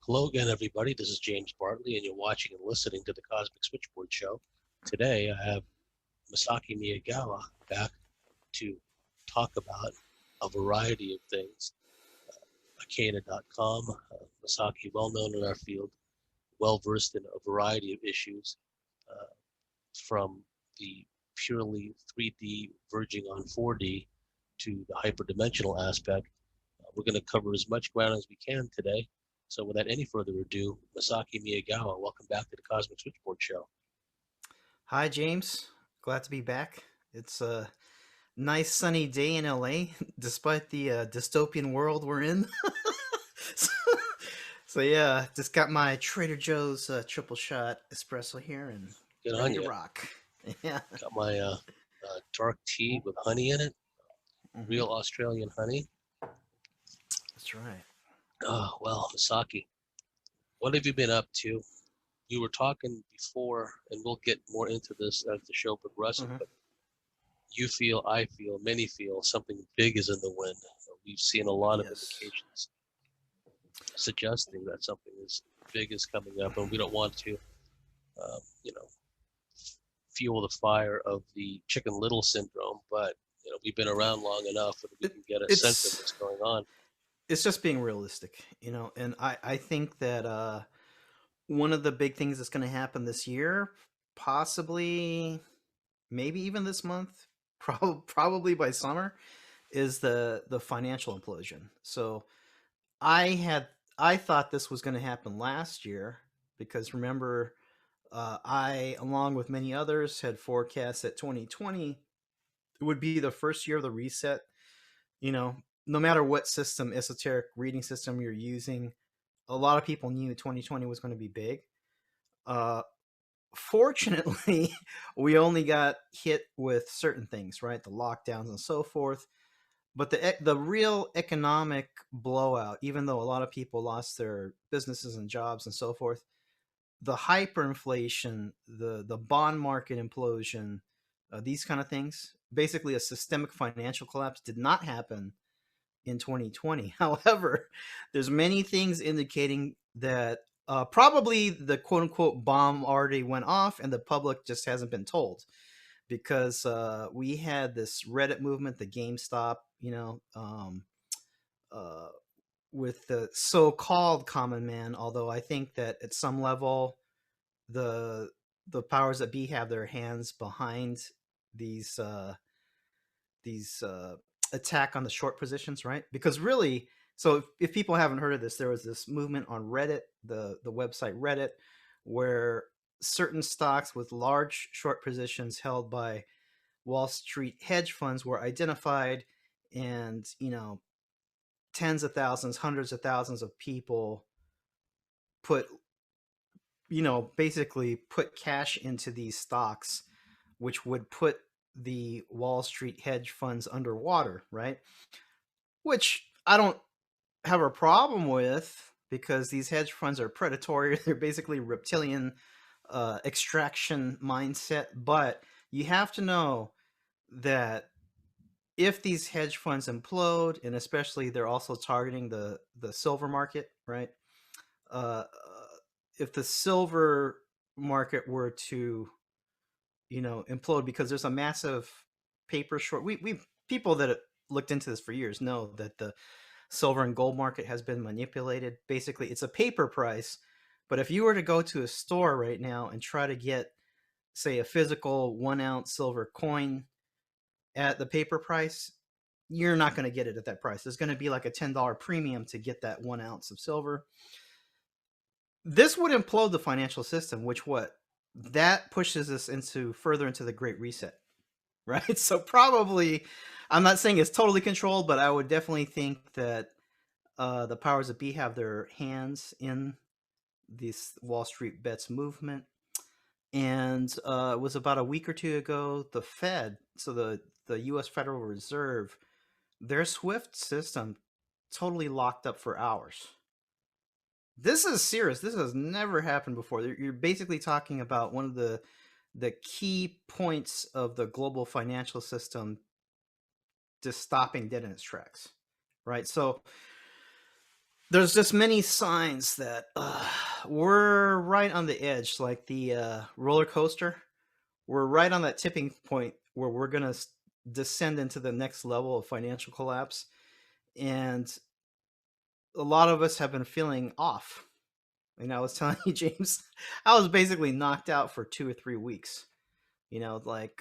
Hello again, everybody. This is James Bartley, and you're watching and listening to the Cosmic Switchboard Show. Today, I have Masaki Miyagawa back to talk about a variety of things. Arcana.com, Masaki, well known in our field, well versed in a variety of issues, from the purely 3D verging on 4D to the hyperdimensional aspect. We're going to cover as much ground as we can today. So without any further ado, Masaki Miyagawa, welcome back to the Cosmic Switchboard Show. Hi, James. Glad to be back. It's a nice sunny day in LA, despite the dystopian world we're in. so, so yeah, just got my Trader Joe's triple shot espresso here and Good on ready to you. rock. Yeah. Got my dark tea with honey in it, Mhm. real Australian honey. That's right. Oh, well, Masaki, what have you been up to? We were talking before, and we'll get more into this as the show progresses, Mhm. but you feel, I feel, many feel something big is in the wind. We've seen a lot of Yes. indications suggesting that something is big is coming up, and we don't want to, you know, fuel the fire of the Chicken Little syndrome, but we've been around long enough that we It, can get a sense of it's what's going on. it's just being realistic, and I think that one of the big things that's going to happen this year, possibly, maybe even this month, probably by summer, is the financial implosion. So I had I thought this was going to happen last year because remember, I, along with many others, had forecast that 2020 would be the first year of the reset. You know, no matter what system, esoteric reading system you're using, a lot of people knew 2020 was going to be big. Uh, Fortunately, we only got hit with certain things, right? The lockdowns and so forth. But the real economic blowout, even though a lot of people lost their businesses and jobs and so forth, the hyperinflation, the bond market implosion, these kind of things, basically a systemic financial collapse, did not happen in 2020. However, there's many things indicating that probably the quote unquote bomb already went off and the public just hasn't been told because we had this Reddit movement, the GameStop, uh, with the so-called common man. Although I think that at some level, the the powers that be have their hands behind these these attack on the short positions, right? Because really, so if people haven't heard of this, there was this movement on Reddit, the website Reddit, where certain stocks with large short positions held by Wall Street hedge funds were identified, and tens of thousands, hundreds of thousands of people put basically put cash into these stocks, which would put the Wall Street hedge funds underwater, right? Which I don't have a problem with because these hedge funds are predatory. They're basically reptilian extraction mindset. But you have to know that if these hedge funds implode, and especially they're also targeting the silver market, right? Uh, if the silver market were to implode because there's a massive paper short, we people that have looked into this for years know that the silver and gold market has been manipulated. Basically, it's a paper price. But if you were to go to a store right now and try to get, say, a physical 1 ounce silver coin at the paper price, you're not going to get it at that price. There's going to be like a $10 premium to get that 1 ounce of silver. This would implode the financial system, which what? That pushes us further into the Great Reset, right? So probably, I'm not saying it's totally controlled, but I would definitely think that the powers that be have their hands in this Wall Street bets movement. And it was about a week or two ago, the Fed, so the U.S. Federal Reserve, their SWIFT system totally locked up for hours. This is serious. This has never happened before. You're basically talking about one of the key points of the global financial system just stopping dead in its tracks, right? So there's just many signs that we're right on the edge, like the roller coaster. We're right on that tipping point where we're going to descend into the next level of financial collapse. And a lot of us have been feeling off. And I was telling you, James, I was basically knocked out for 2 or 3 weeks. Like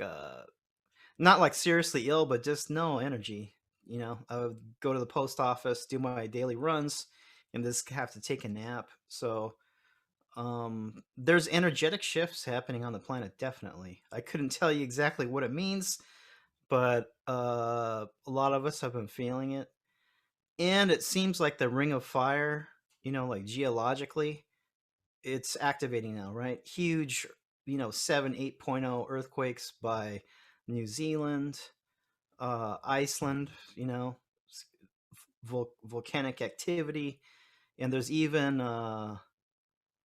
not like seriously ill, but just no energy. I would go to the post office, do my daily runs, and just have to take a nap. So there's energetic shifts happening on the planet, definitely. I couldn't tell you exactly what it means, but a lot of us have been feeling it. And it seems like the ring of fire, like geologically, it's activating now, right? Huge, 7, 8.0 earthquakes by New Zealand, Iceland, volcanic activity. And there's even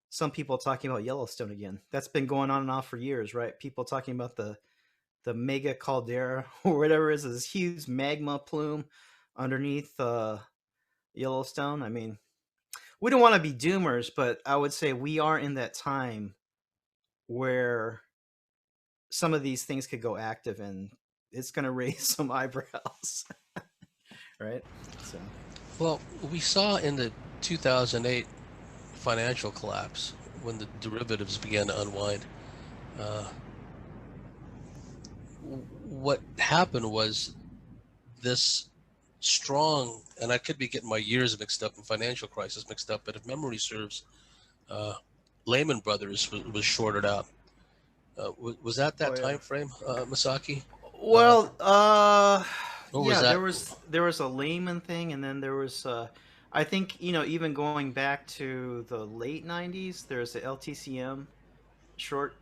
some people talking about Yellowstone again. That's been going on and off for years, right? People talking about the mega caldera or whatever it is, this huge magma plume underneath Yellowstone. I mean, we don't want to be doomers, but I would say we are in that time where some of these things could go active, and it's going to raise some eyebrows, right? So, Well, we saw in the 2008 financial collapse when the derivatives began to unwind. What happened was this strong, and I could be getting my years mixed up and financial crisis mixed up, but if memory serves, Lehman Brothers was shorted out. Was that oh yeah. time frame, Masaki? Well, Or was yeah, that? there was a Lehman thing, and then there was, I think, even going back to the late '90s, there's the LTCM short,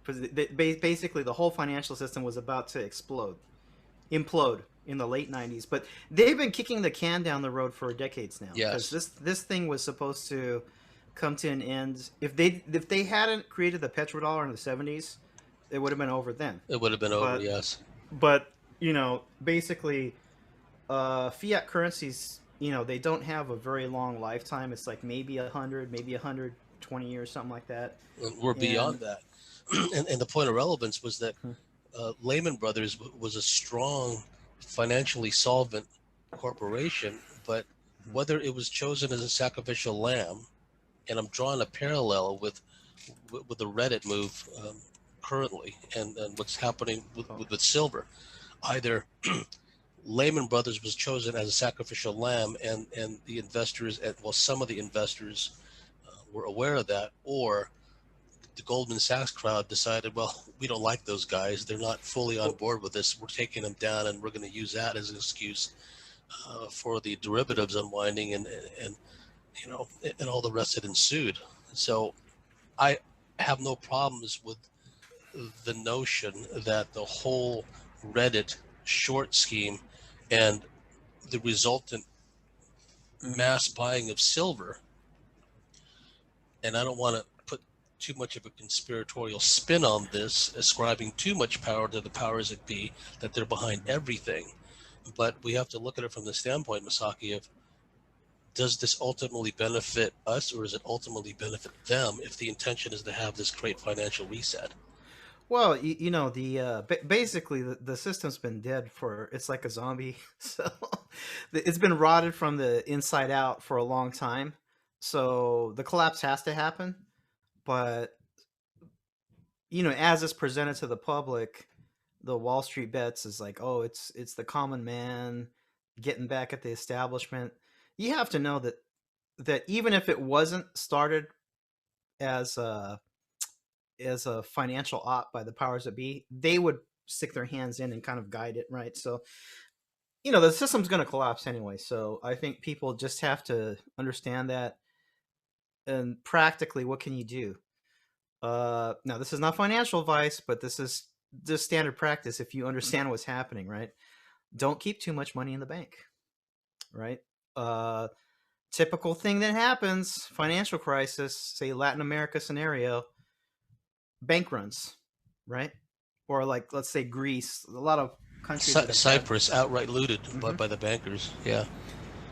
because basically the whole financial system was about to implode in the late '90s. But they've been kicking the can down the road for decades now, because Yes, this thing was supposed to come to an end. If they hadn't created the petrodollar in the '70s, it would have been over then. it would have been over. But Yes. but basically, fiat currencies, they don't have a very long lifetime. It's like maybe 100, maybe 120 years, something like that. We're And beyond that. And the point of relevance was that Lehman Brothers was a strong, financially solvent corporation, but whether it was chosen as a sacrificial lamb, and I'm drawing a parallel with the Reddit move currently, and what's happening with silver. Either Lehman Brothers was chosen as a sacrificial lamb, and the investors, well, some of the investors were aware of that, or the Goldman Sachs crowd decided, well, we don't like those guys. They're not fully on board with this. We're taking them down, and we're going to use that as an excuse for the derivatives unwinding, and and all the rest that ensued. So I have no problems with the notion that the whole Reddit short scheme and the resultant mass buying of silver, and I don't want to put too much of a conspiratorial spin on this, ascribing too much power to the powers that be, that they're behind everything. But we have to look at it from the standpoint, Masaki, of does this ultimately benefit us, or does it ultimately benefit them if the intention is to have this great financial reset? well, basically the system's been dead for, it's like a zombie. So it's been rotted from the inside out for a long time. So the collapse has to happen, but as it's presented to the public, the Wall Street bets is like, oh, it's the common man getting back at the establishment. You have to know that even if it wasn't started as a financial op by the powers that be, they would stick their hands in and kind of guide it, right? So the system's going to collapse anyway. So I think people just have to understand that. And practically, what can you do? Now, this is not financial advice, but this is just standard practice. If you understand what's happening, right? Don't keep too much money in the bank, right? Typical thing that happens, financial crisis, say Latin America scenario, bank runs, right? Or like, let's say Greece, a lot of countries that have Cyprus outright looted by the bankers. Yeah.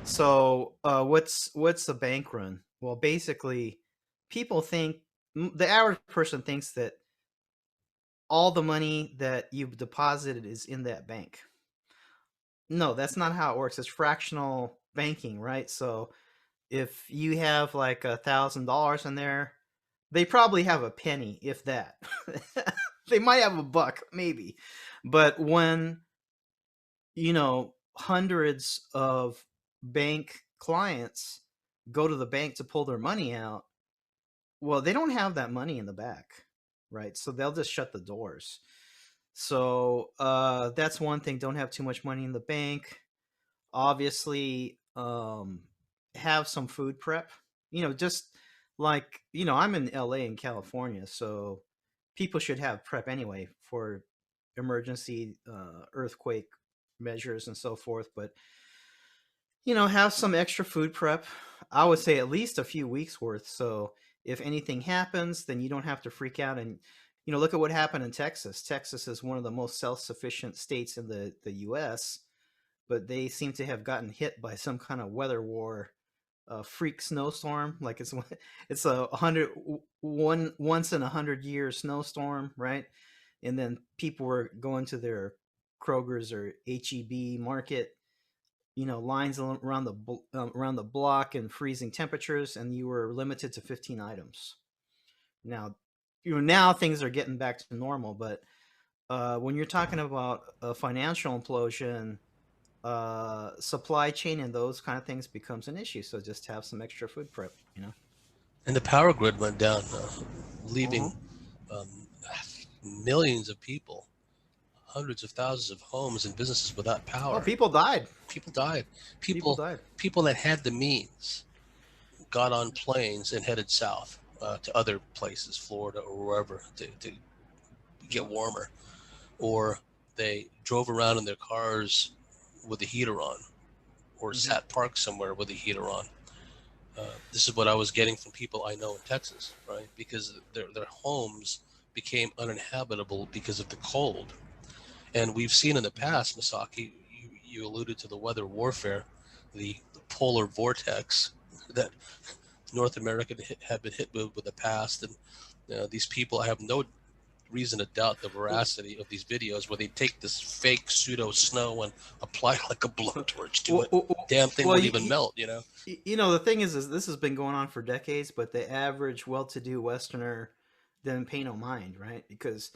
So, what's the bank run? Well, basically, people think the average person thinks that all the money that you've deposited is in that bank. No, that's not how it works. It's fractional banking, right? So, if you have like $1,000 in there, they probably have a penny, if that. They might have a buck, maybe. But when, hundreds of bank clients go to the bank to pull their money out, well, they don't have that money in the back, right? So they'll just shut the doors. So that's one thing. Don't have too much money in the bank. Obviously, have some food prep. Just like I'm in LA in California, so people should have prep anyway for emergency earthquake measures and so forth. But have some extra food prep. I would say at least a few weeks worth. So if anything happens, then you don't have to freak out. And look at what happened in Texas. Texas is one of the most self-sufficient states in the U.S., but they seem to have gotten hit by some kind of weather war, freak snowstorm. Like it's a once in 100-year snowstorm, right? And then people were going to their Kroger's or HEB market, lines around the block and freezing temperatures, and you were limited to 15 items. Now things are getting back to normal, but when you're talking about a financial implosion, supply chain and those kind of things becomes an issue. So just have some extra food prep. And the power grid went down, leaving um, millions of people, hundreds of thousands of homes and businesses without power. Oh, people died. People died. People died. People that had the means got on planes and headed south to other places, Florida or wherever, to get warmer. Or they drove around in their cars with the heater on, or sat parked somewhere with the heater on. This is what I was getting from people I know in Texas, right? Because their homes became uninhabitable because of the cold. And we've seen in the past, Masaki, you alluded to the weather warfare, the polar vortex that North America have been hit with the past. And these people, I have no reason to doubt the veracity of these videos where they take this fake pseudo snow and apply like a blowtorch to it. Damn thing won't even melt, The thing is this has been going on for decades, but the average well-to-do Westerner doesn't pay no mind, right? Because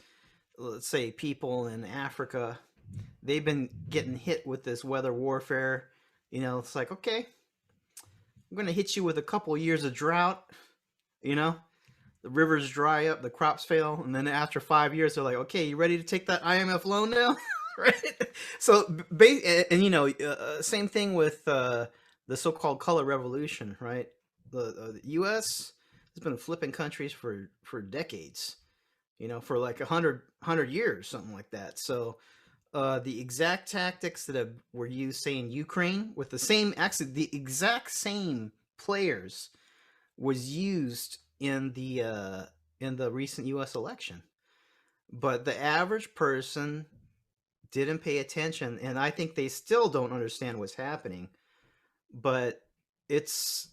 let's say people in Africa, they've been getting hit with this weather warfare. It's like, okay, I'm going to hit you with a couple years of drought, the rivers dry up, the crops fail, and then after 5 years, they're like, okay, you ready to take that IMF loan now? Right? So, same thing with the so-called color revolution, right? The U.S. has been flipping countries for decades, for like 100 years, something like that. So the exact tactics that were used, say, in Ukraine, with the exact same players was used in the recent U.S. election. But the average person didn't pay attention, and I think they still don't understand what's happening. But this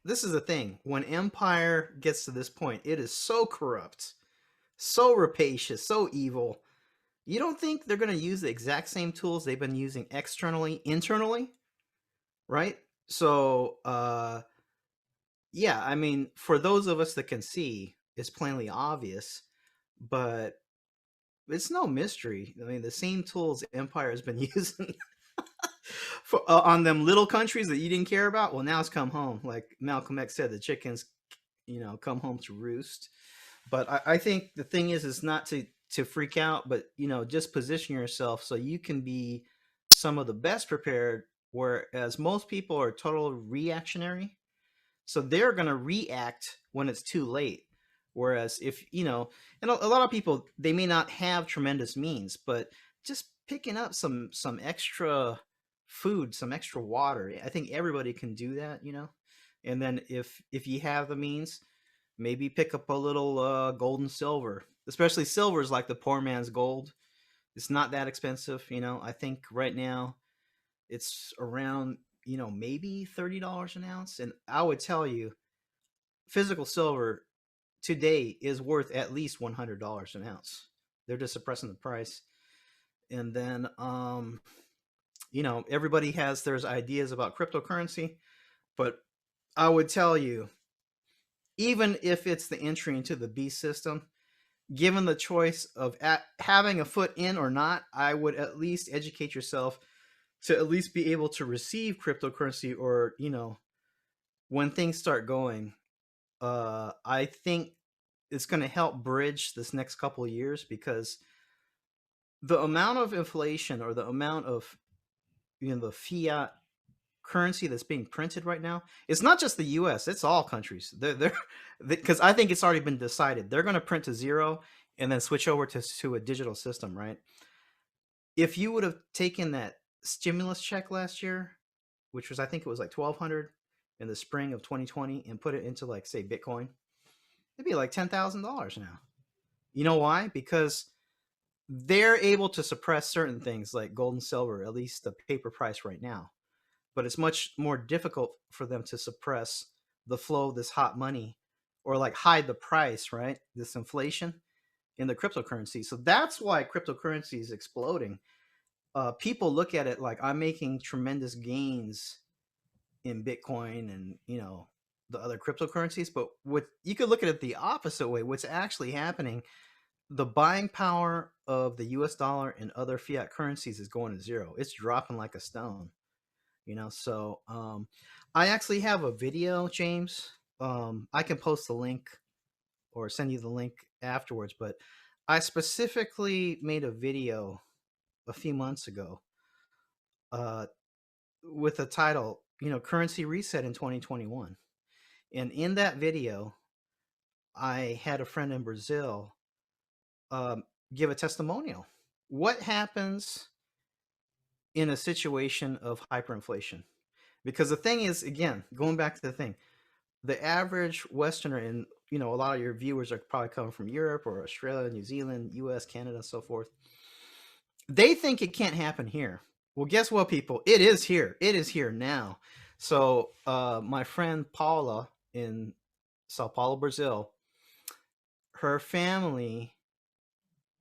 is the thing. When empire gets to this point, it is so corrupt, so rapacious, so evil. You don't think they're going to use the exact same tools they've been using externally, internally? Right? So, yeah, I mean, for those of us that can see, it's plainly obvious, but it's no mystery. I mean, the same tools empire has been using on them little countries that you didn't care about. Well, now it's come home. Like Malcolm X said, the chickens, come home to roost. But I think the thing is not to freak out, but just position yourself so you can be some of the best prepared. Whereas most people are total reactionary, so they're going to react when it's too late. Whereas if and a lot of people, they may not have tremendous means, but just picking up some extra food, some extra water, I think everybody can do that. And then if you have the means, maybe pick up a little gold and silver. Especially silver is like the poor man's gold. It's not that expensive. I think right now it's around maybe $30 an ounce. And I would tell you, physical silver today is worth at least $100 an ounce. They're just suppressing the price. And then, everybody has their ideas about cryptocurrency, but I would tell you, even if it's the entry into the beast system, given the choice of having a foot in or not, I would at least educate yourself to at least be able to receive cryptocurrency, or when things start going. I think it's going to help bridge this next couple of years, because the amount of inflation, or the amount of the fiat currency that's being printed right now, it's not just the US, it's all countries. They're because I think it's already been decided they're going to print to zero and then switch over to a digital system, right? If you would have taken that stimulus check last year, which was, I think it was like 1,200 in the spring of 2020, and put it into, like, say, Bitcoin, it'd be like $10,000 now. You know why? Because they're able to suppress certain things like gold and silver, at least the paper price right now. But it's much more difficult for them to suppress the flow of this hot money, or like hide the price, right? This inflation in the cryptocurrency. So that's why cryptocurrency is exploding. People look at it like, I'm making tremendous gains in Bitcoin and the other cryptocurrencies, but what you could look at it the opposite way. What's actually happening, the buying power of the US dollar and other fiat currencies is going to zero. It's dropping like a stone. So I actually have a video, James. I can post the link or send you the link afterwards, but I specifically made a video a few months ago with the title, Currency Reset in 2021. And in that video, I had a friend in Brazil give a testimonial. What happens in a situation of hyperinflation? Because the thing is, again, going back to the thing, the average Westerner, and a lot of your viewers are probably coming from Europe or Australia, New Zealand, US, Canada, and so forth. They think it can't happen here. Well, guess what, people? It is here. It is here now. So my friend Paula in Sao Paulo, Brazil, her family,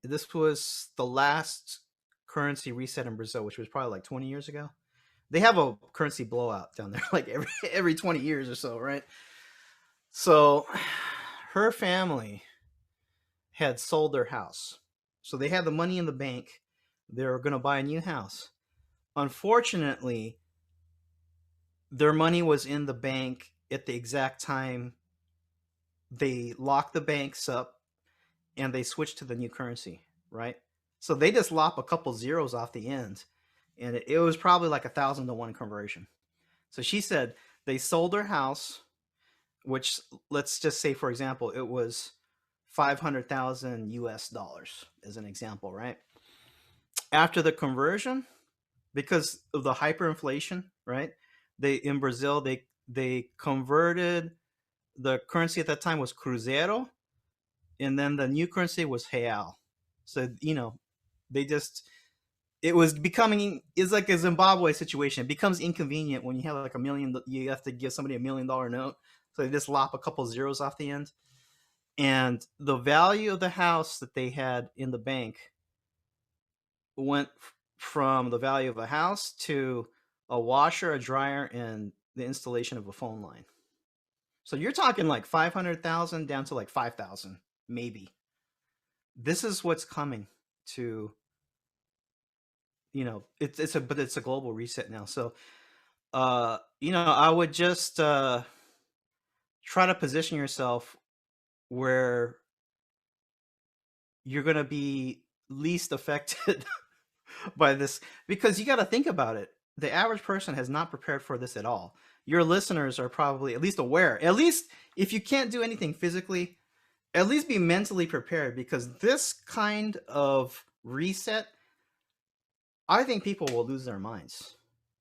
this was the last currency reset in Brazil, which was probably like 20 years ago. They have a currency blowout down there like every 20 years or so, right? So her family had sold their house. So they had the money in the bank. They were going to buy a new house. Unfortunately, their money was in the bank at the exact time they locked the banks up and they switched to the new currency, right? So they just lop a couple zeros off the end, and it was probably like 1,000 to 1 conversion. So she said they sold their house, which, let's just say, for example, it was 500,000 US dollars as an example, right? After the conversion, because of the hyperinflation, right? In Brazil, they converted, the currency at that time was Cruzeiro, and then the new currency was Real. So, it was becoming, it's like a Zimbabwe situation. It becomes inconvenient when you have like $1 million, you have to give somebody $1 million note. So they just lop a couple zeros off the end. And the value of the house that they had in the bank went from the value of a house to a washer, a dryer, and the installation of a phone line. So you're talking like 500,000 down to like 5,000, maybe. This is what's coming to, it's a global reset now. So, I would just try to position yourself where you're going to be least affected by this, because you got to think about it. The average person has not prepared for this at all. Your listeners are probably at least aware. At least if you can't do anything physically, at least be mentally prepared, because this kind of reset, I think people will lose their minds.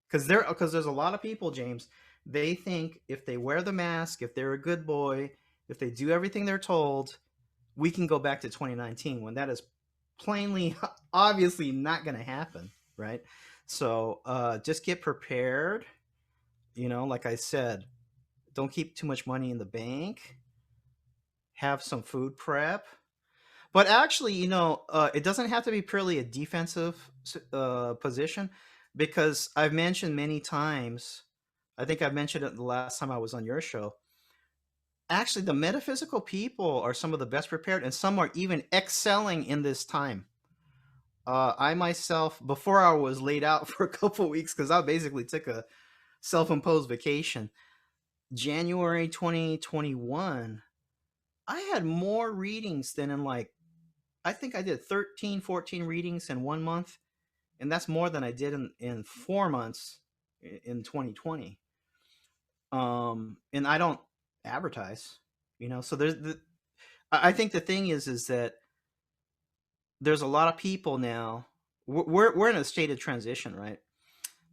Because there's a lot of people, James, they think if they wear the mask, if they're a good boy, if they do everything they're told, we can go back to 2019, when that is plainly, obviously not going to happen, right? So just get prepared. like I said, don't keep too much money in the bank. Have some food prep. But actually, it doesn't have to be purely a defensive position, because I've mentioned many times, I think I've mentioned it the last time I was on your show. Actually, the metaphysical people are some of the best prepared, and some are even excelling in this time. I myself, before I was laid out for a couple of weeks, because I basically took a self-imposed vacation, January 2021, I had more readings than in I think I did 13, 14 readings in 1 month, and that's more than I did in 4 months in 2020. And I don't advertise, so I think the thing is that there's a lot of people now. We're in a state of transition, right?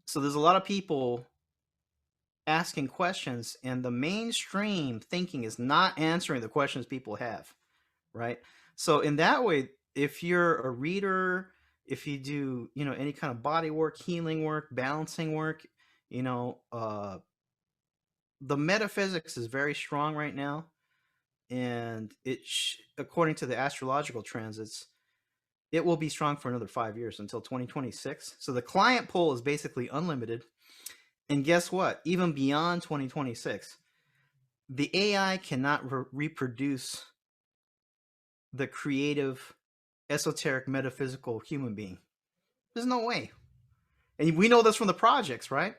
So there's a lot of people asking questions, and the mainstream thinking is not answering the questions people have, right? So in that way, if you're a reader, if you do, any kind of body work, healing work, balancing work, the metaphysics is very strong right now, and according to the astrological transits, it will be strong for another 5 years until 2026. So the client pool is basically unlimited. And guess what? Even beyond 2026, the AI cannot reproduce the creative, esoteric, metaphysical human being. There's no way. And we know this from the projects, right?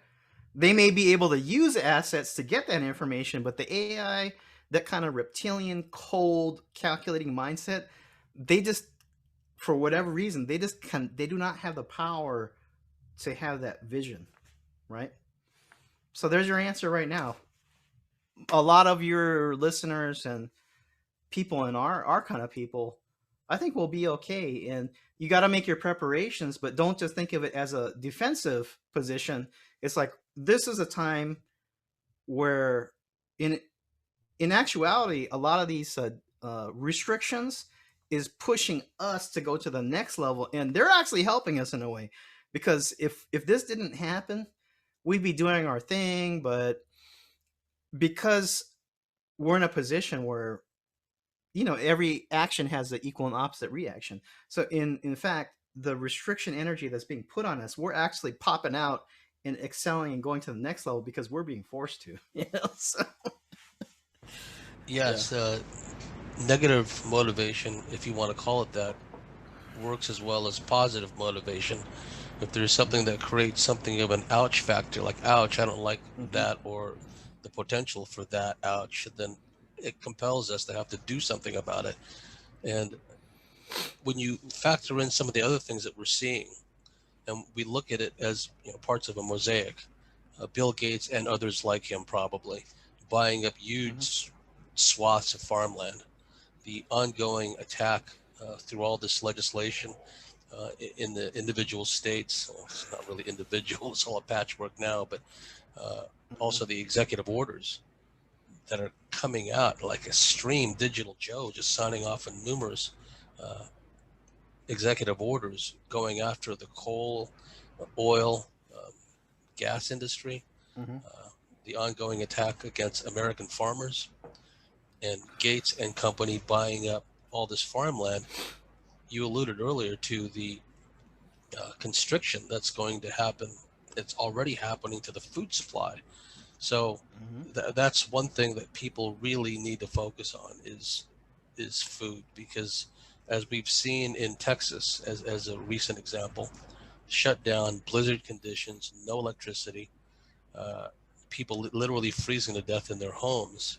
They may be able to use assets to get that information, but the AI, that kind of reptilian, cold, calculating mindset, they just, for whatever reason, they do not have the power to have that vision, right? So there's your answer right now. A lot of your listeners and people in our kind of people, I think will be okay. And you got to make your preparations, but don't just think of it as a defensive position. It's like, this is a time where in actuality, a lot of these restrictions is pushing us to go to the next level, and they're actually helping us in a way, because if this didn't happen, we'd be doing our thing. But because we're in a position where every action has an equal and opposite reaction, so in fact, the restriction energy that's being put on us, we're actually popping out and excelling and going to the next level because we're being forced to. So, yeah. Yes, negative motivation, if you want to call it that, works as well as positive motivation. If there's something that creates something of an ouch factor, like ouch, I don't like that, or the potential for that ouch, then it compels us to have to do something about it. And when you factor in some of the other things that we're seeing, and we look at it as parts of a mosaic, Bill Gates and others like him probably buying up huge swaths of farmland, the ongoing attack through all this legislation in the individual states. Well, it's not really individual, it's all a patchwork now, but also the executive orders that are coming out, like a stream Digital Joe just signing off on numerous executive orders going after the coal, oil, gas industry, the ongoing attack against American farmers, and Gates and company buying up all this farmland. You alluded earlier to the constriction that's going to happen. It's already happening to the food supply. So that's one thing that people really need to focus on is food, because as we've seen in Texas as a recent example, shut down, blizzard conditions, no electricity, people literally freezing to death in their homes.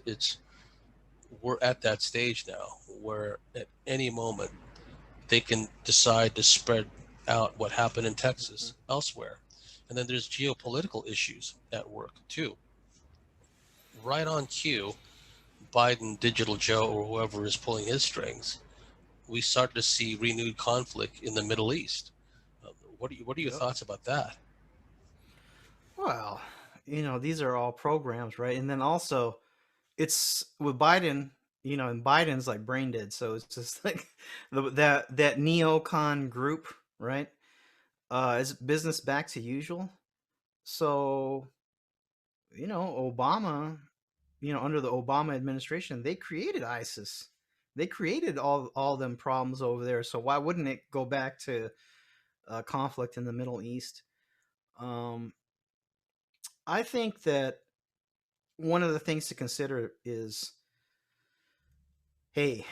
We're at that stage now where at any moment they can decide to spread out what happened in Texas elsewhere. And then there's geopolitical issues at work too. Right on cue, Biden, Digital Joe, or whoever is pulling his strings, we start to see renewed conflict in the Middle East. What are your thoughts about that? Well, these are all programs, right? And then also, it's with Biden, and Biden's like brain dead, so it's just like that neocon group, right? Is business back to usual. So Obama, under the Obama administration, they created ISIS. They created all them problems over there. So why wouldn't it go back to conflict in the Middle East? Um, I think that one of the things to consider is, hey,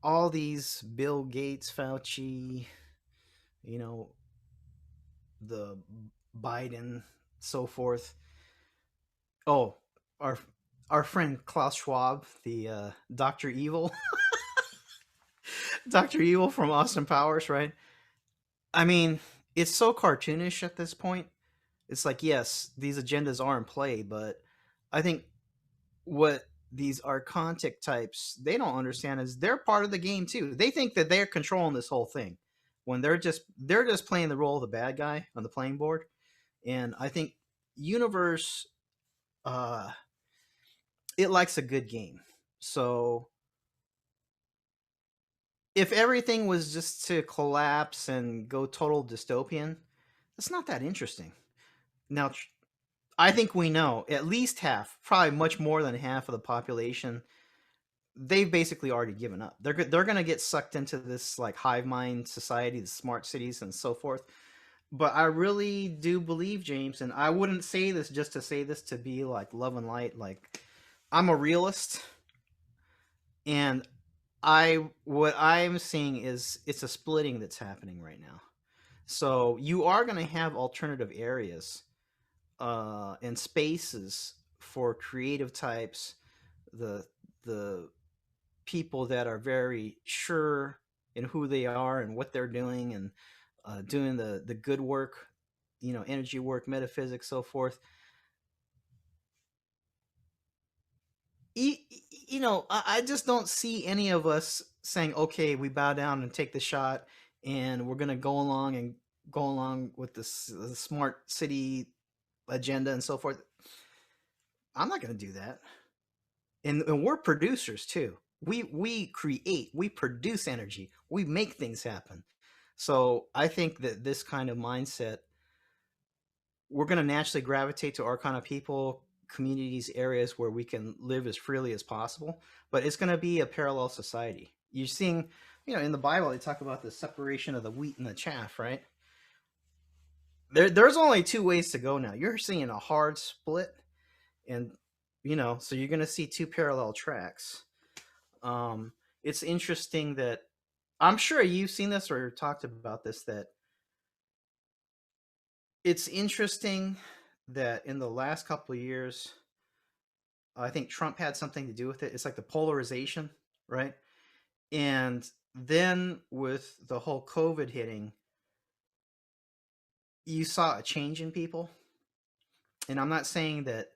all these Bill Gates, Fauci, you know, the Biden, so forth. Oh, our our friend Klaus Schwab, the Doctor Evil, Doctor Evil from Austin Powers, right? I mean, it's so cartoonish at this point. It's like, yes, these agendas are in play, but I think what these archontic types they don't understand is they're part of the game too. They think that they're controlling this whole thing when they're just playing the role of the bad guy on the playing board. And I think universe, uh it likes a good game. So if everything was just to collapse and go total dystopian, it's not that interesting. Now, I think we know at least half, probably much more than half of the population, they've basically already given up. They're going to get sucked into this like hive mind society, the smart cities, and so forth. But I really do believe, James, and I wouldn't say this just to say this to be like love and light. Like, I'm a realist, and what I'm seeing is it's a splitting that's happening right now. So you are going to have alternative areas and spaces for creative types, the the people that are very sure in who they are and what they're doing, and doing the good work, energy work, metaphysics, so forth. I just don't see any of us saying, okay, we bow down and take the shot, and we're going to go along with this the smart city agenda and so forth. I'm not going to do that. And we're producers too. We create, we produce energy, we make things happen. So I think that this kind of mindset, we're going to naturally gravitate to our kind of people, communities, areas where we can live as freely as possible. But it's going to be a parallel society. You're seeing, in the Bible, they talk about the separation of the wheat and the chaff, right? There's only two ways to go now. You're seeing a hard split, and so you're going to see two parallel tracks. It's interesting that I'm sure you've seen this or talked about this, that it's interesting that in the last couple of years, I think Trump had something to do with it. It's like the polarization, right? And then with the whole COVID hitting, you saw a change in people. And I'm not saying that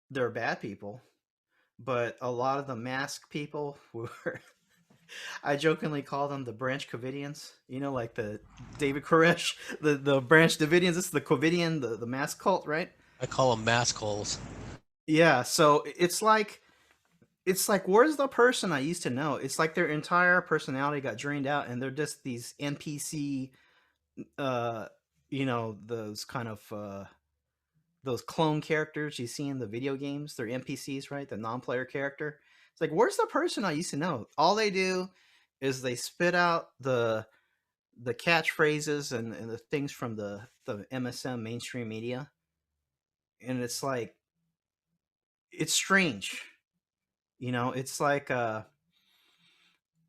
they're bad people, but a lot of the mask people were, I jokingly call them the Branch Covidians. Like the David Koresh, the Branch Davidians. This is the Covidian, the mask cult, right? I call them mask holes. Yeah. So it's like where's the person I used to know? It's like their entire personality got drained out, and they're just these NPC, uh, those kind of those clone characters you see in the video games. They're NPCs, right? The non-player character. It's like, where's the person I used to know? All they do is they spit out the catchphrases and the things from the MSM mainstream media, and it's like it's strange. It's like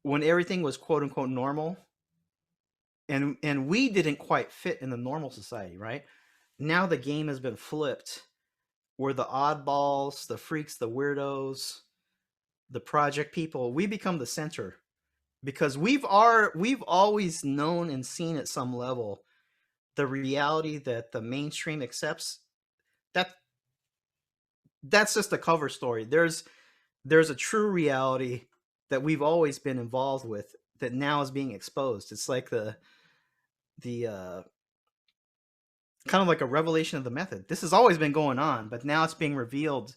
when everything was quote unquote normal, and we didn't quite fit in the normal society, right? Now the game has been flipped. We're the oddballs, the freaks, the weirdos, the project people. We become the center because we've always known and seen at some level the reality that the mainstream accepts. That that's just a cover story. There's a true reality that we've always been involved with that now is being exposed. It's like the kind of like a revelation of the method. This has always been going on, but now it's being revealed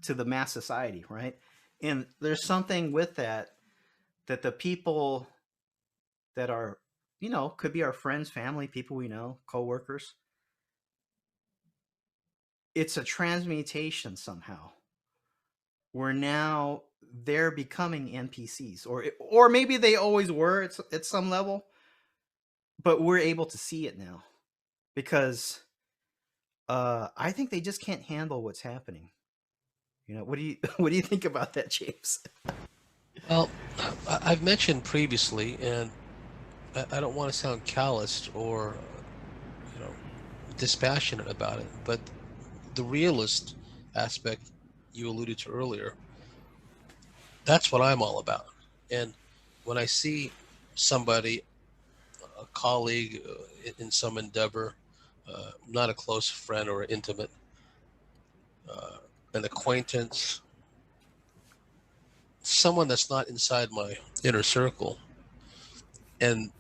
to the mass society, right? And there's something with that the people that are, could be our friends, family, people we know, coworkers, it's a transmutation somehow. Where now they're becoming NPCs, or maybe they always were at some level, but we're able to see it now because I think they just can't handle what's happening. What do you what do you think about that, James? Well, I've mentioned previously, and I don't want to sound calloused or, you know, dispassionate about it, but the realist aspect you alluded to earlier, that's what I'm all about. And when I see somebody, a colleague in some endeavor, not a close friend or intimate, uh, an acquaintance, someone that's not inside my inner circle, and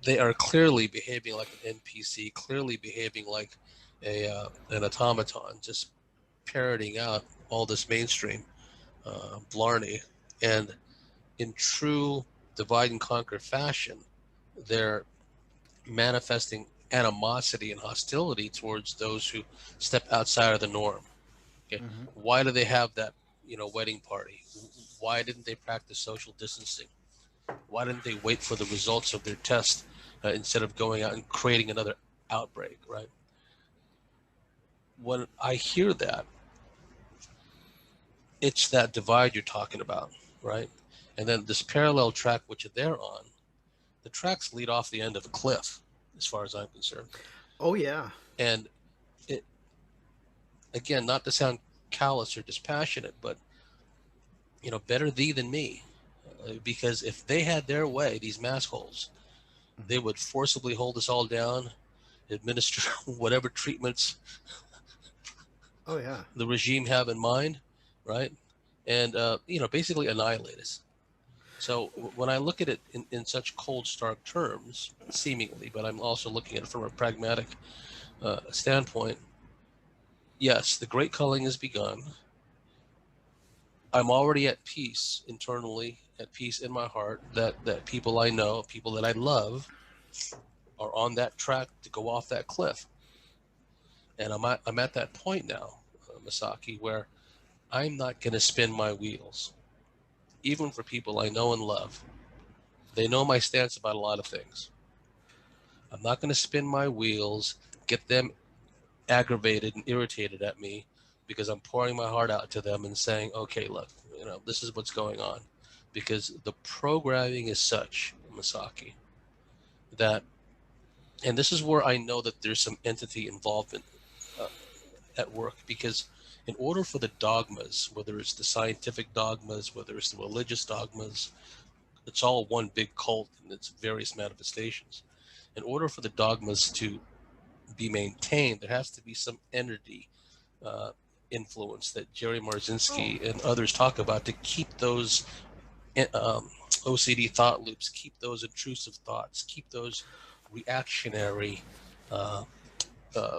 they are clearly behaving like an NPC, clearly behaving like an automaton, just parroting out all this mainstream blarney. And in true divide and conquer fashion, they're manifesting animosity and hostility towards those who step outside of the norm. Okay, Mm-hmm. why do they have that wedding party? Why didn't they practice social distancing? Why didn't they wait for the results of their test instead of going out and creating another outbreak? Right. When I hear that, it's that divide you're talking about, right? And then this parallel track which they're on, the tracks lead off the end of a cliff, as far as I'm concerned. Oh yeah. And it, again, not to sound callous or dispassionate, but better thee than me, because if they had their way, these mask holes, Mm-hmm. they would forcibly hold us all down, administer whatever treatments Oh yeah. the regime have in mind, right? And basically annihilate us. So when I look at it in such cold, stark terms, seemingly, but I'm also looking at it from a pragmatic standpoint. Yes, the great culling has begun. I'm already at peace internally, at peace in my heart that people I know, people that I love, are on that track to go off that cliff. And I'm at that point now, Masaki, where I'm not going to spin my wheels, even for people I know and love. They know my stance about a lot of things. I'm not going to spin my wheels, get them aggravated and irritated at me because I'm pouring my heart out to them and saying, okay, look, this is what's going on. Because the programming is such, Masaki, that, and this is where I know that there's some entity involvement uh, at work, because in order for the dogmas, whether it's the scientific dogmas, whether it's the religious dogmas, it's all one big cult in its various manifestations. In order for the dogmas to be maintained, there has to be some entity uh, influence that Jerry Oh. Marzinski and others talk about to keep those OCD thought loops, keep those intrusive thoughts, keep those reactionary uh,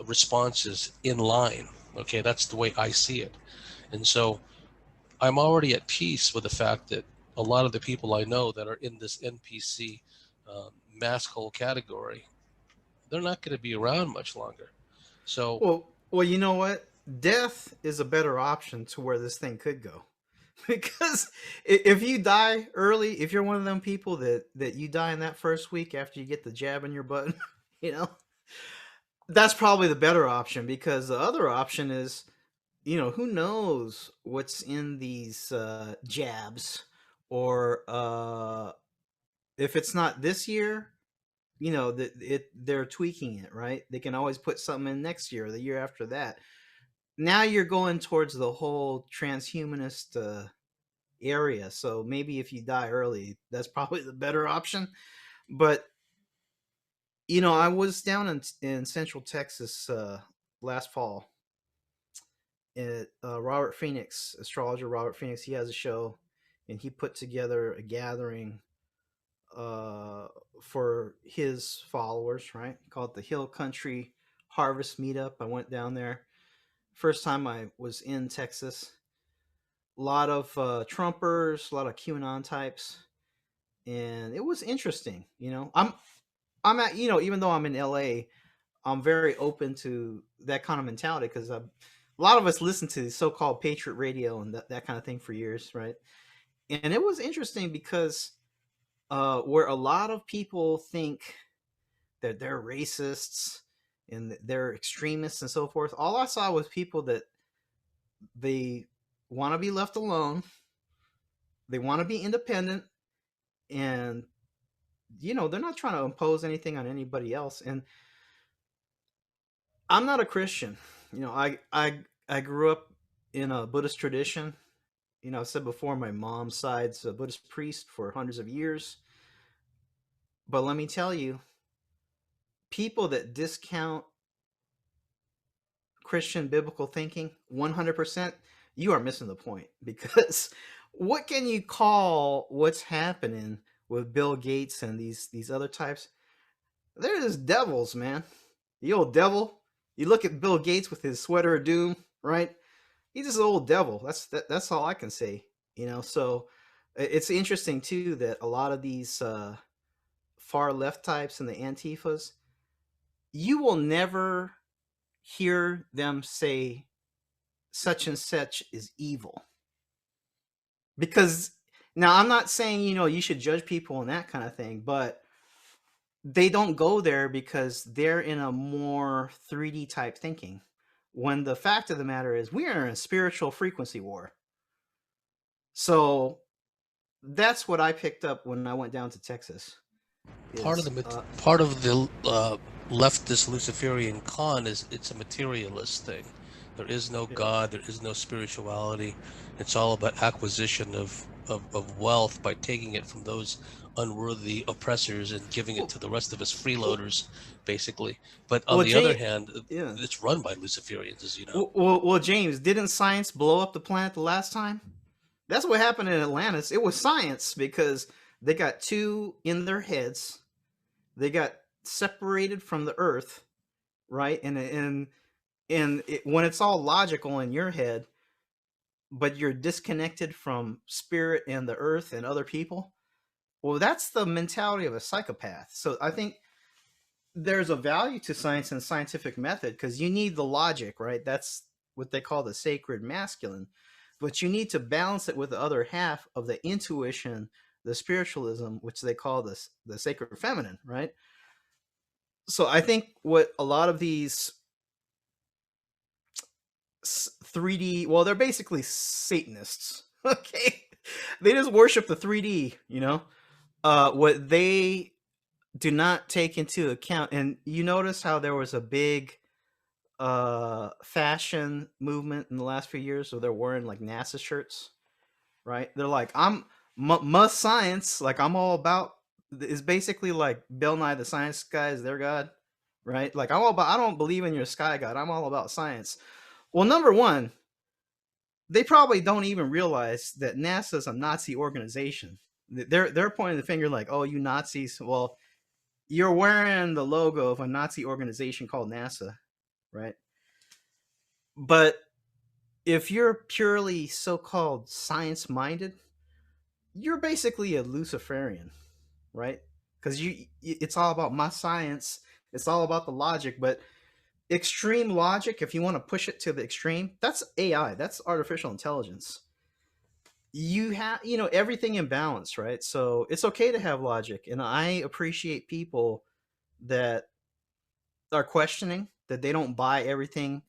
responses in line. Okay, that's the way I see it. And so I'm already at peace with the fact that a lot of the people I know that are in this NPC mask hole category, they're not going to be around much longer. So, Well, you know what? Death is a better option to where this thing could go. Because if you die early, if you're one of them people that you die in that first week after you get the jab in your butt, you know, that's probably the better option because the other option is, who knows what's in these jabs or if it's not this year, they're tweaking it, right? They can always put something in next year or the year after that. Now you're going towards the whole transhumanist area. So maybe if you die early, that's probably the better option. But I was down in Central Texas last fall. At Robert Phoenix, astrologer Robert Phoenix, he has a show, and he put together a gathering uh, for his followers, right? Called the Hill Country Harvest Meetup. I went down there. First time I was in Texas. A lot of Trumpers, a lot of QAnon types, and it was interesting. I'm even though I'm in LA, I'm very open to that kind of mentality because a lot of us listened to so-called Patriot Radio and that kind of thing for years, right? And it was interesting because where a lot of people think that they're racists and they're extremists and so forth, all I saw was people that they want to be left alone, they want to be independent, and they're not trying to impose anything on anybody else. And I'm not a Christian. I grew up in a Buddhist tradition. I said before, my mom's side's a Buddhist priest for hundreds of years. But let me tell you, people that discount Christian biblical thinking 100%, you are missing the point. Because what can you call what's happening with Bill Gates and these other types? They're just devils, man. The old devil. You look at Bill Gates with his sweater of doom, right? He's just an old devil. That's all I can say. So it's interesting too that a lot of these far left types and the Antifas, you will never hear them say such and such is evil. Because now I'm not saying, you should judge people and that kind of thing, but they don't go there because they're in a more 3D type thinking. When the fact of the matter is we are in a spiritual frequency war. So that's what I picked up when I went down to Texas. Part of the leftist Luciferian con is it's a materialist thing. There is no God, there is no spirituality. It's all about acquisition of wealth by taking it from those unworthy oppressors and giving it to the rest of us freeloaders, basically. But on the other hand, it's run by Luciferians, as you know. Well, James, didn't science blow up the planet the last time? That's what happened in Atlantis. It was science because they got two in their heads. They got separated from the earth, right? And when it's all logical in your head, but you're disconnected from spirit and the earth and other people, well, that's the mentality of a psychopath. So I think there's a value to science and scientific method because you need the logic, right? That's what they call the sacred masculine. But you need to balance it with the other half of the intuition, the spiritualism, which they call the sacred feminine, right? So I think what a lot of these 3D, well, they're basically Satanists, okay? They just worship the 3D, what they do not take into account. And you notice how there was a big fashion movement in the last few years, so they're wearing like NASA shirts, right? They're like, I'm must science, like I'm all about. It's basically like Bill Nye the Science Guy is their god, right? Like I'm all about. I don't believe in your sky god. I'm all about science. Well, number one, they probably don't even realize that NASA is a Nazi organization. They're pointing the finger like, oh, you Nazis. Well, you're wearing the logo of a Nazi organization called NASA, right? But if you're purely so-called science-minded, you're basically a Luciferian, right? Because it's all about my science. It's all about the logic. But extreme logic, if you want to push it to the extreme, that's AI. That's artificial intelligence. You have, everything in balance, right? So it's okay to have logic. And I appreciate people that are questioning, that they don't buy everything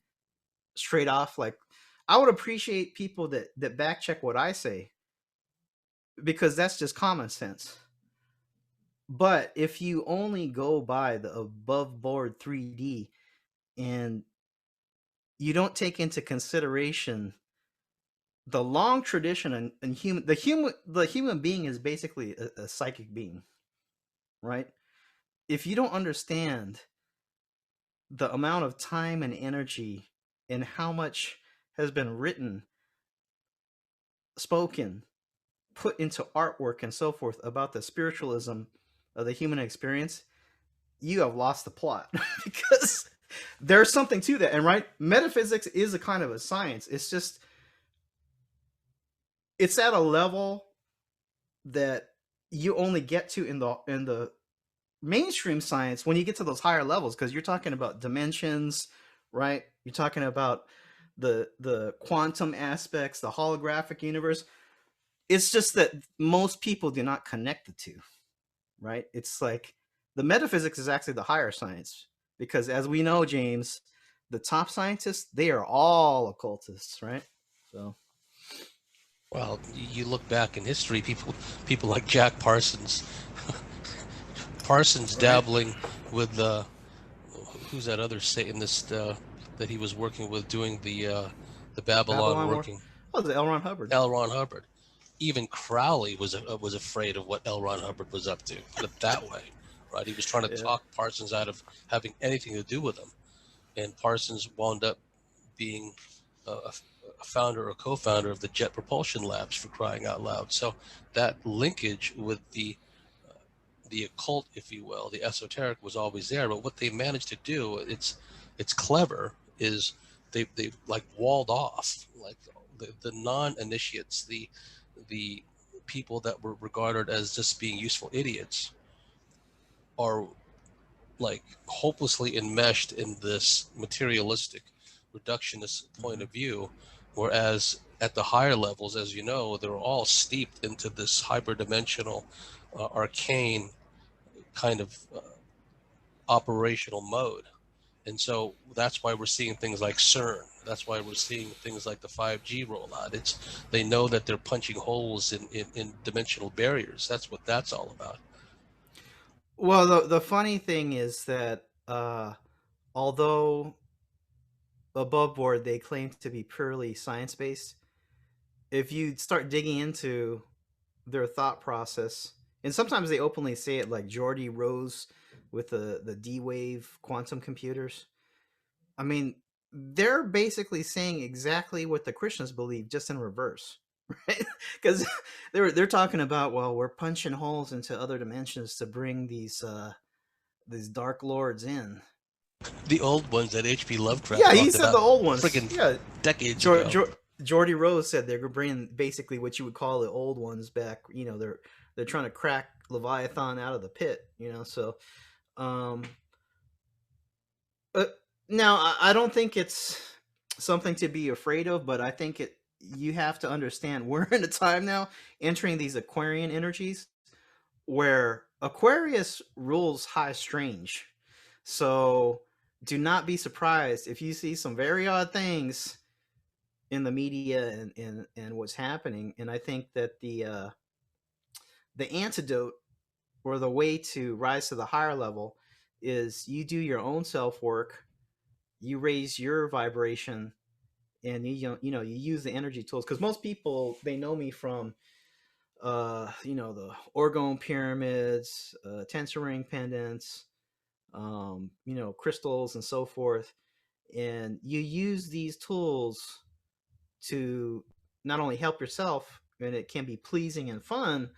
straight off. Like, I would appreciate people that back check what I say, because that's just common sense. But if you only go by the above board 3D and you don't take into consideration the long tradition and the human being is basically a psychic being, right? If you don't understand the amount of time and energy and how much has been written, spoken, put into artwork and so forth about the spiritualism of the human experience, you have lost the plot. Because there's something to that. And right, metaphysics is a kind of a science. It's just, it's at a level that you only get to in the mainstream science when you get to those higher levels, because you're talking about dimensions, right? You're talking about the quantum aspects, the holographic universe. It's just that most people do not connect the two, right? It's like the metaphysics is actually the higher science, because as we know, James, the top scientists, they are all occultists, right? So Well, you look back in history, people like Jack Parsons, Parsons right. dabbling with who's that other Satanist that he was working with doing the Babylon Babylon War. working? Oh, the L. Ron Hubbard. L. Ron Hubbard. Even Crowley was afraid of what L. Ron Hubbard was up to. Put it that way, right? He was trying to Yeah. talk Parsons out of having anything to do with him, and Parsons wound up being a founder or co-founder of the Jet Propulsion Labs, for crying out loud. So that linkage with the occult, if you will, the esoteric, was always there. But what they managed to do, it's clever, is they like walled off like the non-initiates, the people that were regarded as just being useful idiots, are like hopelessly enmeshed in this materialistic reductionist point of view, whereas at the higher levels, as you know, they're all steeped into this hyperdimensional arcane kind of operational mode. And so that's why we're seeing things like CERN. That's why we're seeing things like the 5G rollout. They know that they're punching holes in dimensional barriers. That's what that's all about. Well, the funny thing is that although above board they claim to be purely science based, if you start digging into their thought process, and sometimes they openly say it, like Geordie Rose with the D wave quantum computers. I mean, they're basically saying exactly what the Christians believe, just in reverse, right? Because they're talking about, well, we're punching holes into other dimensions to bring these dark lords in. The old ones that H.P. Lovecraft Yeah, he talked said about the old ones. friggin' Yeah, decades ago. Geordie Rose said they're bringing basically what you would call the old ones back. They're trying to crack Leviathan out of the pit. So um, now I don't think it's something to be afraid of, but I think you have to understand we're in a time now entering these Aquarian energies where Aquarius rules high strange. So do not be surprised if you see some very odd things in the media and what's happening. And I think that the antidote, or the way to rise to the higher level, is you do your own self work, you raise your vibration, and you use the energy tools. Because most people, they know me from the orgone pyramids, tensor ring pendants, crystals and so forth. And you use these tools to not only help yourself, and it can be pleasing and fun,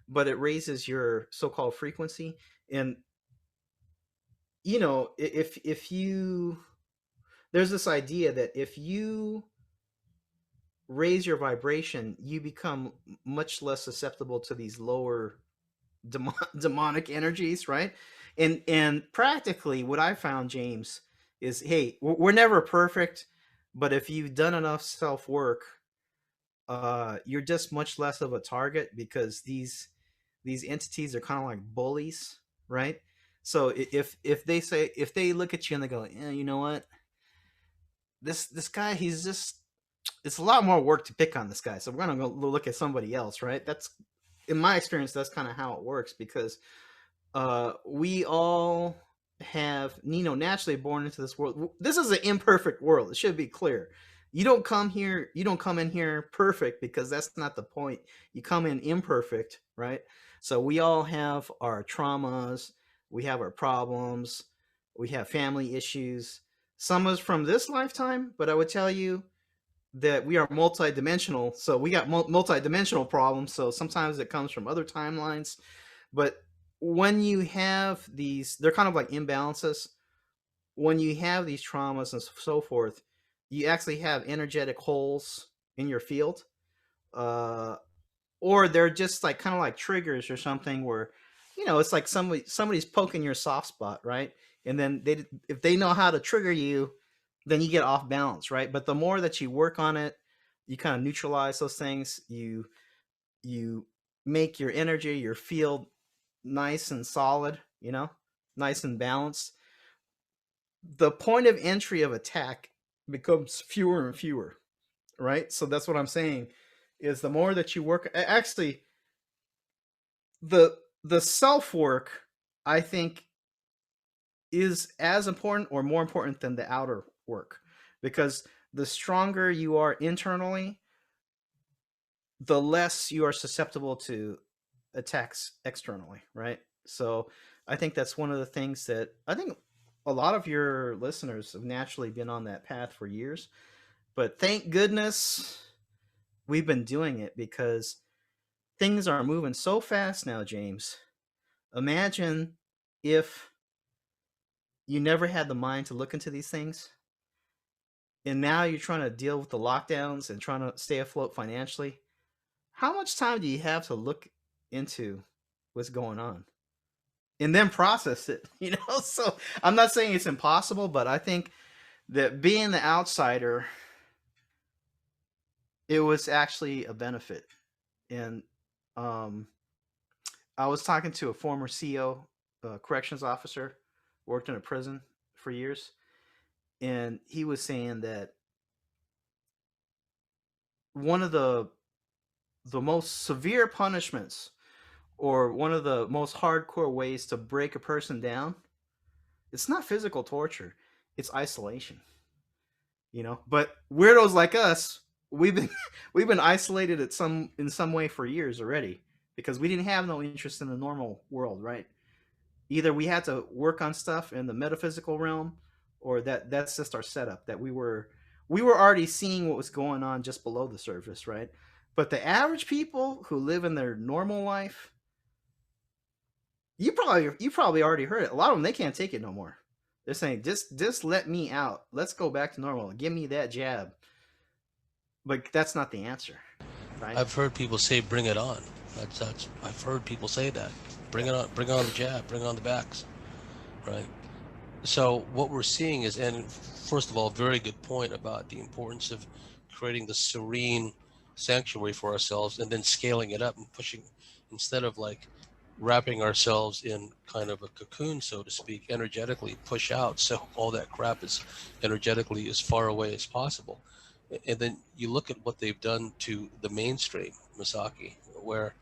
but it raises your so-called frequency. And if you there's this idea that if you raise your vibration, you become much less susceptible to these lower demonic energies, right? And practically what I found, James, is, hey, we're never perfect, but if you've done enough self work, you're just much less of a target, because these entities are kind of like bullies, right? So if they look at you and they go, you know what, this guy, he's just, it's a lot more work to pick on this guy, so we're gonna go look at somebody else, right? That's, in my experience, that's kind of how it works, because we all have, naturally born into this world. This is an imperfect world. It should be clear. You don't come in here perfect, because that's not the point. You come in imperfect, right? So we all have our traumas, we have our problems, we have family issues. Some is from this lifetime, but I would tell you that we are multidimensional. So we got multidimensional problems. So sometimes it comes from other timelines. But when you have these, they're kind of like imbalances. When you have these traumas and so forth, you actually have energetic holes in your field, or they're just like kind of like triggers or something, where it's like somebody's poking your soft spot, right? And then if they know how to trigger you, then you get off balance, right? But the more that you work on it, you kind of neutralize those things. You make your energy, your field nice and solid, nice and balanced. The point of entry of attack becomes fewer and fewer, right? So that's what I'm saying is the more that you work, actually the self work, I think, is as important or more important than the outer work, because the stronger you are internally, the less you are susceptible to attacks externally, right? So I think that's one of the things that I think a lot of your listeners have naturally been on that path for years. But thank goodness we've been doing it, because things are moving so fast now, James. Imagine if you never had the mind to look into these things, and now you're trying to deal with the lockdowns and trying to stay afloat financially. How much time do you have to look into what's going on and then process it? So I'm not saying it's impossible, but I think that being the outsider, it was actually a benefit. And I was talking to a former CO, corrections officer, worked in a prison for years, and he was saying that one of the most severe punishments, or one of the most hardcore ways to break a person down, it's not physical torture, it's isolation. But weirdos like us, we've been we've been isolated in some way for years already, because we didn't have no interest in the normal world, right? Either we had to work on stuff in the metaphysical realm, or that's just our setup, that we were already seeing what was going on just below the surface, right? But the average people who live in their normal life, you probably already heard it. A lot of them, they can't take it no more. They're saying, just let me out. Let's go back to normal. Give me that jab. But that's not the answer, right? I've heard people say, "Bring it on." That's I've heard people say that. Bring it on. Bring on the jab. Bring on the backs. Right. So what we're seeing is, and first of all, very good point about the importance of creating the serene sanctuary for ourselves, and then scaling it up and pushing, instead of like wrapping ourselves in kind of a cocoon, so to speak, energetically push out, so all that crap is energetically as far away as possible. And then you look at what they've done to the mainstream, Masaki, where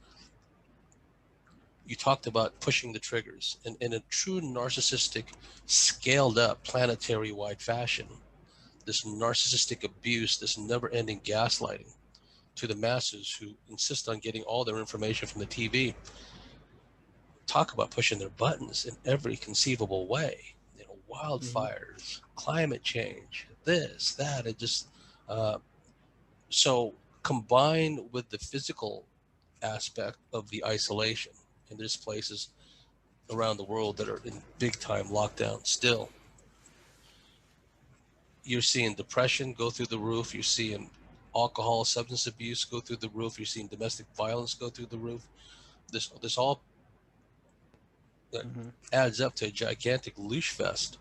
you talked about pushing the triggers in a true narcissistic, scaled up, planetary wide fashion. This narcissistic abuse, this never ending gaslighting to the masses who insist on getting all their information from the TV. Talk about pushing their buttons in every conceivable way. Wildfires, climate change, this, that. It just, so combined with the physical aspect of the isolation, and there's places around the world that are in big time lockdown still. You're seeing depression go through the roof. You're seeing alcohol, substance abuse go through the roof. You're seeing domestic violence go through the roof. This all adds up to a gigantic loosh fest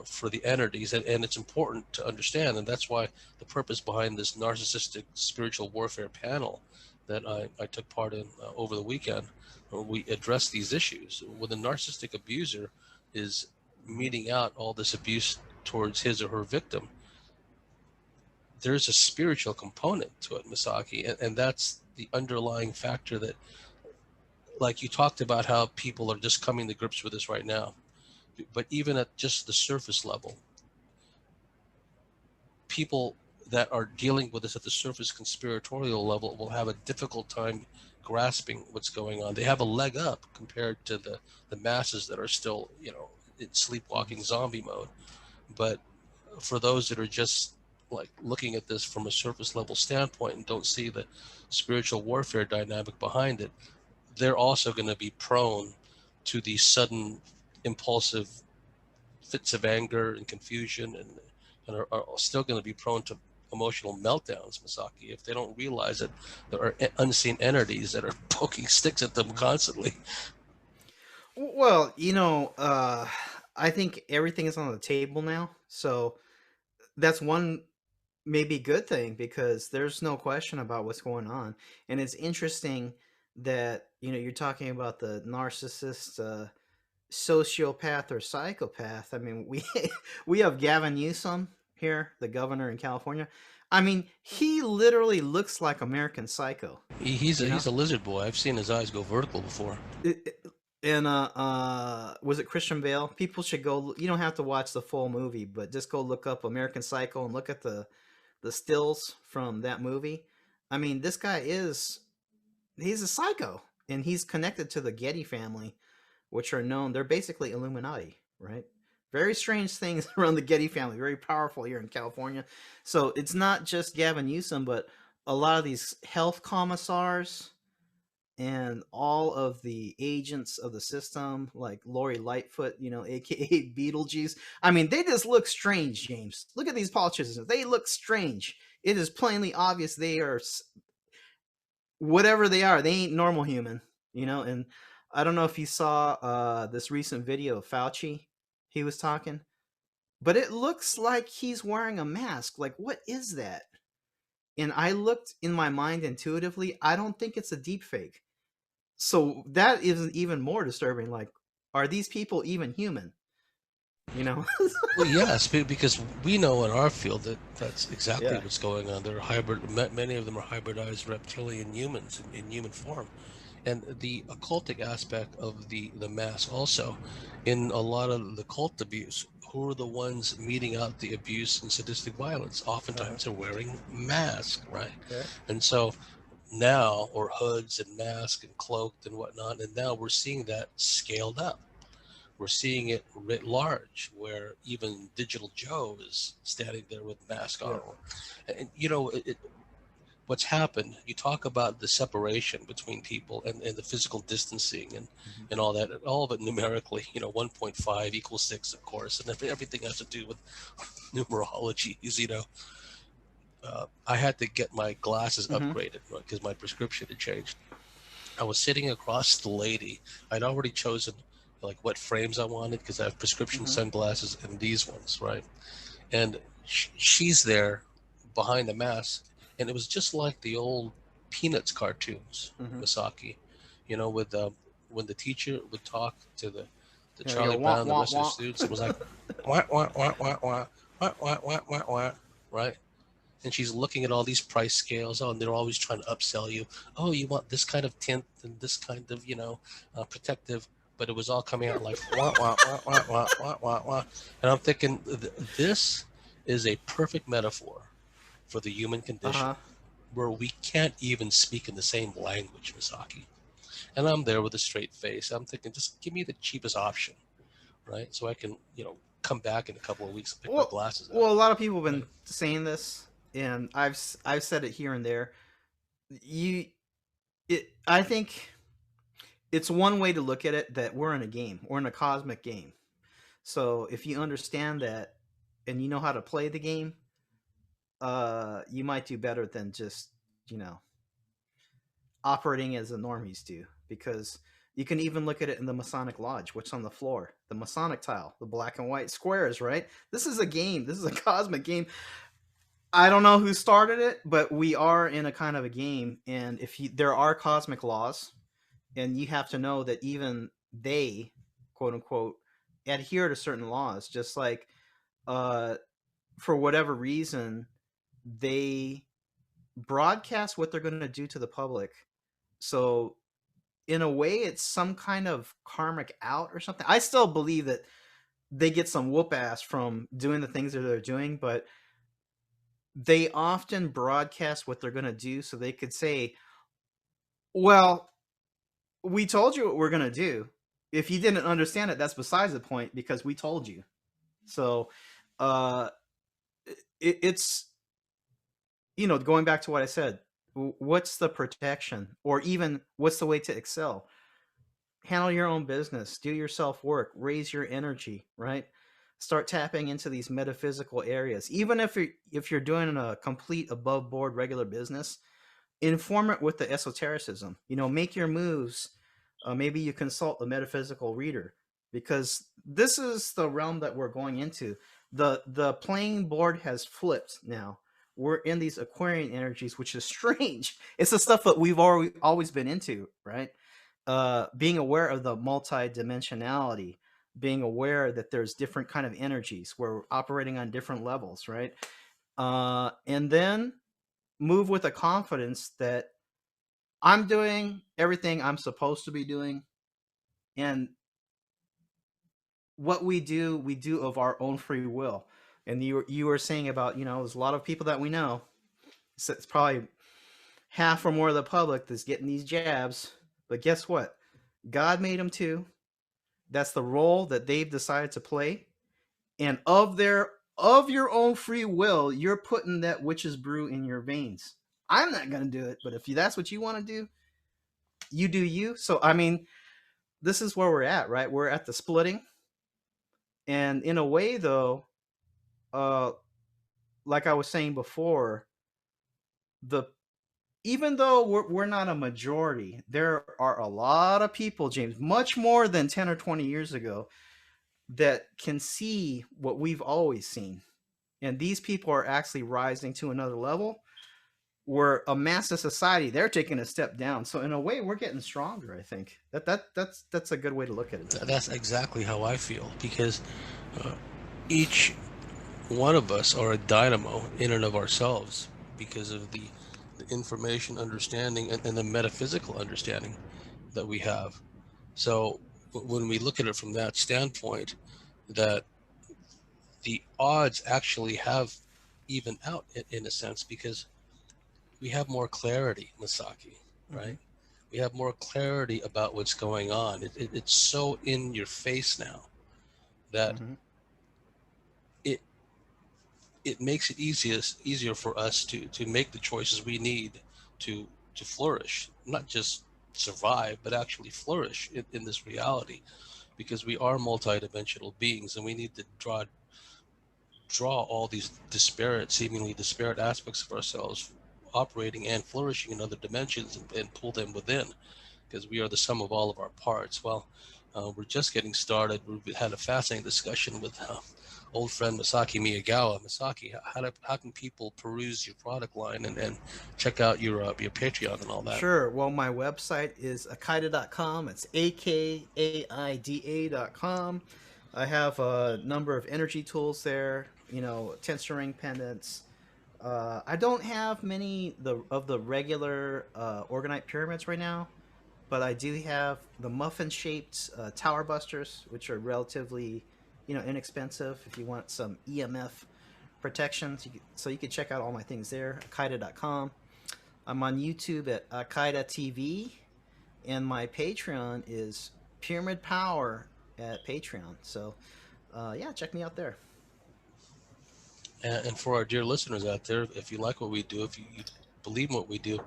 for the entities, and it's important to understand, and that's why the purpose behind this narcissistic spiritual warfare panel that I took part in over the weekend, where we address these issues. When the narcissistic abuser is meting out all this abuse towards his or her victim, there's a spiritual component to it, Masaki, and that's the underlying factor that, like you talked about how people are just coming to grips with this right now, but even at just the surface level, people that are dealing with this at the surface conspiratorial level will have a difficult time grasping what's going on. They have a leg up compared to the masses that are still, in sleepwalking zombie mode. But for those that are just like looking at this from a surface level standpoint and don't see the spiritual warfare dynamic behind it, they're also going to be prone to these sudden impulsive fits of anger and confusion, and are still going to be prone to emotional meltdowns, Masaki, if they don't realize that there are unseen entities that are poking sticks at them constantly. Well, I think everything is on the table now. So that's one maybe good thing, because there's no question about what's going on. And it's interesting that, you're talking about the narcissist, sociopath or psychopath. I mean, we we have Gavin Newsom here, the governor in California. I mean, he literally looks like American Psycho. He's You know, a lizard boy. I've seen his eyes go vertical before. and was it Christian Bale? People should go. You don't have to watch the full movie, but just go look up American Psycho and look at the stills from that movie. I mean, this guy he's a psycho, and he's connected to the Getty family, which are known, they're basically Illuminati, right? Very strange things around the Getty family, very powerful here in California. So it's not just Gavin Newsom, but a lot of these health commissars and all of the agents of the system, like Lori Lightfoot, aka Beetlejuice. I mean, they just look strange, James. Look at these politicians. They look strange. It is plainly obvious they are whatever they are. They ain't normal human. And I don't know if you saw this recent video of Fauci. He was talking, but it looks like he's wearing a mask. Like, what is that? And I looked in my mind intuitively. I don't think it's a deep fake. So that is even more disturbing. Like, are these people even human? Well, yes, because we know in our field that that's exactly Yeah. what's going on. They're many of them are hybridized reptilian humans in human form. And the occultic aspect of the mask also, in a lot of the cult abuse, who are the ones meeting out the abuse and sadistic violence? Oftentimes they're wearing masks, right? Okay. And so now, or hoods and masks and cloaked and whatnot, and now we're seeing that scaled up. We're seeing it writ large, where even Digital Joe is standing there with mask on. Yeah. And what's happened, you talk about the separation between people and the physical distancing and all that, all of it numerically, 1.5 equals 6, of course, and everything has to do with numerology. I had to get my glasses upgraded because my prescription had changed. I was sitting across the lady. I'd already chosen like what frames I wanted, because I have prescription sunglasses and these ones, right? And she's there behind the mask, and it was just like the old Peanuts cartoons, Masaki, with when the teacher would talk to the Charlie Brown, the rest of the students. It was like wah wah wah wah wah wah wah wah wah wah, right? And she's looking at all these price scales. Oh, and they're always trying to upsell you. Oh, you want this kind of tint and this kind of, protective. But it was all coming out like wah wah wah wah wah wah wah wah. And I'm thinking, this is a perfect metaphor for the human condition, where we can't even speak in the same language, Misaki. And I'm there with a straight face. I'm thinking, just give me the cheapest option, right? So I can, come back in a couple of weeks and pick my glasses up. Well, a lot of people have been saying this, and I've said it here and there. I think it's one way to look at it, that we're in a game. We're in a cosmic game. So if you understand that and you know how to play the game, you might do better than just, operating as the normies do. Because you can even look at it in the Masonic Lodge, what's on the floor, the Masonic tile, the black and white squares, right? This is a game. This is a cosmic game. I don't know who started it, but we are in a kind of a game. And there are cosmic laws, and you have to know that even they, quote unquote, adhere to certain laws. Just like, for whatever reason, they broadcast what they're going to do to the public. So in a way, it's some kind of karmic out or something. I still believe that they get some whoop ass from doing the things that they're doing, but they often broadcast what they're going to do so they could say, well, we told you what we're going to do. If you didn't understand it, that's besides the point, because we told you. So it's, going back to what I said, what's the protection, or even what's the way to excel? Handle your own business, do your self work, raise your energy, right? Start tapping into these metaphysical areas. Even if you're doing a complete above board regular business, inform it with the esotericism. Make your moves. Maybe you consult a metaphysical reader, because this is the realm that we're going into. The playing board has flipped now. We're in these Aquarian energies, which is strange. It's the stuff that we've always been into, right? Being aware of the multidimensionality, being aware that there's different kind of energies. We're operating on different levels, right? And then move with a confidence that I'm doing everything I'm supposed to be doing, and what we do of our own free will. And you were saying about, there's a lot of people that we know. So it's probably half or more of the public that's getting these jabs. But guess what? God made them too. That's the role that they've decided to play. And of your own free will, you're putting that witch's brew in your veins. I'm not gonna do it, but if that's what you want to do, you do you. So I mean, this is where we're at, right? We're at the splitting. And in a way though, uh like I was saying before, the even though we're not a majority, there are a lot of people, James, much more than 10 or 20 years ago, that can see what we've always seen. And these people are actually rising to another level. We're a massive society. They're taking a step down. So in a way, we're getting stronger, I think. That's a good way to look at it. That's exactly how I feel, because each one of us are a dynamo in and of ourselves because of the information understanding and the metaphysical understanding that we have. So when we look at it from that standpoint, that the odds actually have evened out in a sense, because we have more clarity, Masaki, right? Mm-hmm. We have more clarity about what's going on. It's so in your face now that Mm-hmm. it makes it easier for us to make the choices we need to flourish, not just survive, but actually flourish in this reality, because we are multidimensional beings, and we need to draw all these seemingly disparate aspects of ourselves operating and flourishing in other dimensions, and pull them within, because we are the sum of all of our parts. Well, we're just getting started. We've had a fascinating discussion with old friend Masaki Miyagawa. Masaki, how can people peruse your product line and check out your Patreon and all that? Sure. Well, my website is akaida.com. It's akaida.com. I have a number of energy tools there, tensor ring pendants. I don't have many of the regular orgonite pyramids right now, but I do have the muffin-shaped tower busters, which are relatively, inexpensive if you want some EMF protection. So you can check out all my things there, akaida.com. I'm on YouTube at Akaida TV, and my Patreon is Pyramid Power at Patreon. So, yeah, check me out there. And for our dear listeners out there, if you like what we do, if you believe in what we do,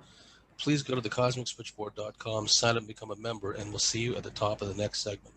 please go to thecosmicswitchboard.com, sign up and become a member, and we'll see you at the top of the next segment.